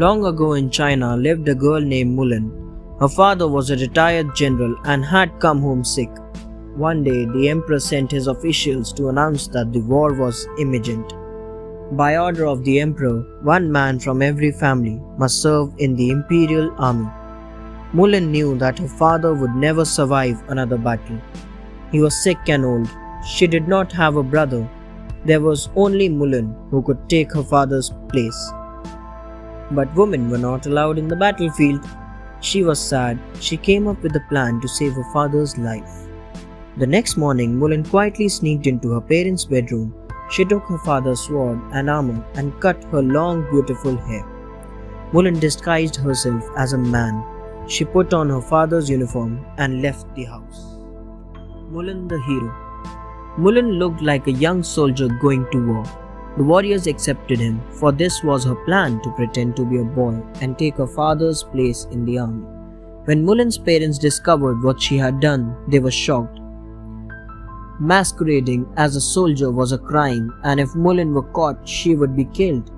Long ago in China lived a girl named Mulan. Her father was a retired general and had come home sick. One day, the emperor sent his officials to announce that the war was imminent. By order of the emperor, one man from every family must serve in the imperial army. Mulan knew that her father would never survive another battle. He was sick and old. She did not have a brother. There was only Mulan who could take her father's place. But women were not allowed in the battlefield. She was sad. She came up with a plan to save her father's life. The next morning, Mulan quietly sneaked into her parents' bedroom. She took her father's sword and armor and cut her long, beautiful hair. Mulan disguised herself as a man. She put on her father's uniform and left the house. Mulan the hero. Mulan looked like a young soldier going to war. The warriors accepted him, for this was her plan to pretend to be a boy and take her father's place in the army. When Mulan's parents discovered what she had done, they were shocked. Masquerading as a soldier was a crime, and if Mulan were caught, she would be killed.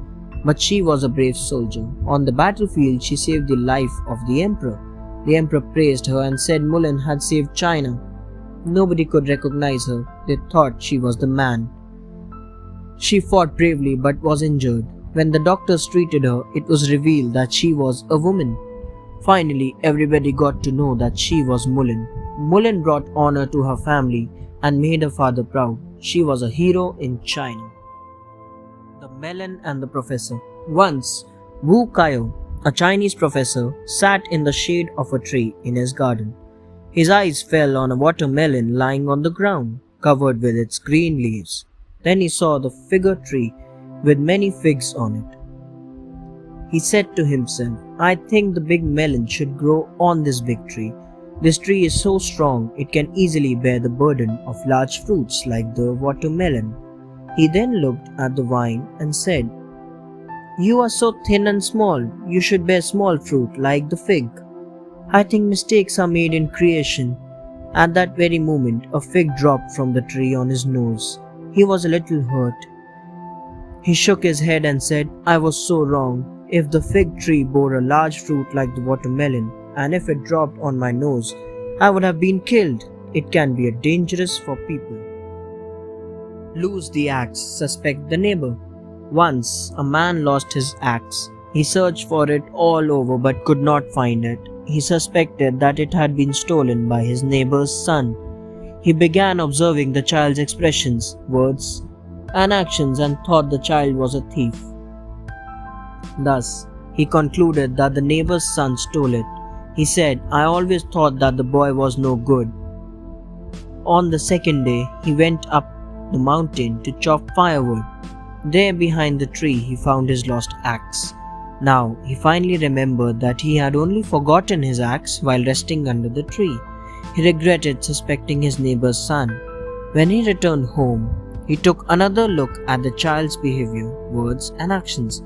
But she was a brave soldier. On the battlefield, she saved the life of the emperor. The emperor praised her and said Mulan had saved China. Nobody could recognize her. They thought she was the man. She fought bravely but was injured. When the doctors treated her, it was revealed that she was a woman. Finally, everybody got to know that she was Mulan. Mulan brought honor to her family and made her father proud. She was a hero in China. The Melon and the Professor. Once, Wu Kaio, a Chinese professor, sat in the shade of a tree in his garden. His eyes fell on a watermelon lying on the ground, covered with its green leaves. Then he saw the fig tree with many figs on it. He said to himself, I think the big melon should grow on this big tree. This tree is so strong, it can easily bear the burden of large fruits like the watermelon. He then looked at the vine and said, You are so thin and small, you should bear small fruit like the fig. I think mistakes are made in creation. At that very moment, a fig dropped from the tree on his nose. He was a little hurt. He shook his head and said, I was so wrong. If the fig tree bore a large fruit like the watermelon, and if it dropped on my nose, I would have been killed. It can be dangerous for people. Lose the axe, suspect the neighbor. Once, a man lost his axe. He searched for it all over but could not find it. He suspected that it had been stolen by his neighbor's son. He began observing the child's expressions, words, and actions and thought the child was a thief. Thus, he concluded that the neighbor's son stole it. He said, I always thought that the boy was no good. On the second day, he went up the mountain to chop firewood. There behind the tree, he found his lost axe. Now, he finally remembered that he had only forgotten his axe while resting under the tree. He regretted suspecting his neighbor's son. When he returned home, he took another look at the child's behavior, words, and actions.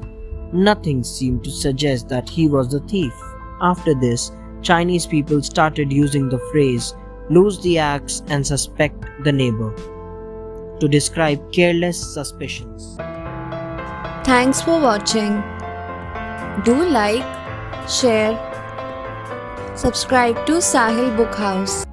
Nothing seemed to suggest that he was the thief. After this, Chinese people started using the phrase, lose the axe and suspect the neighbor, to describe careless suspicions. Thanks for watching. Do like, share, subscribe to Sahil Book House.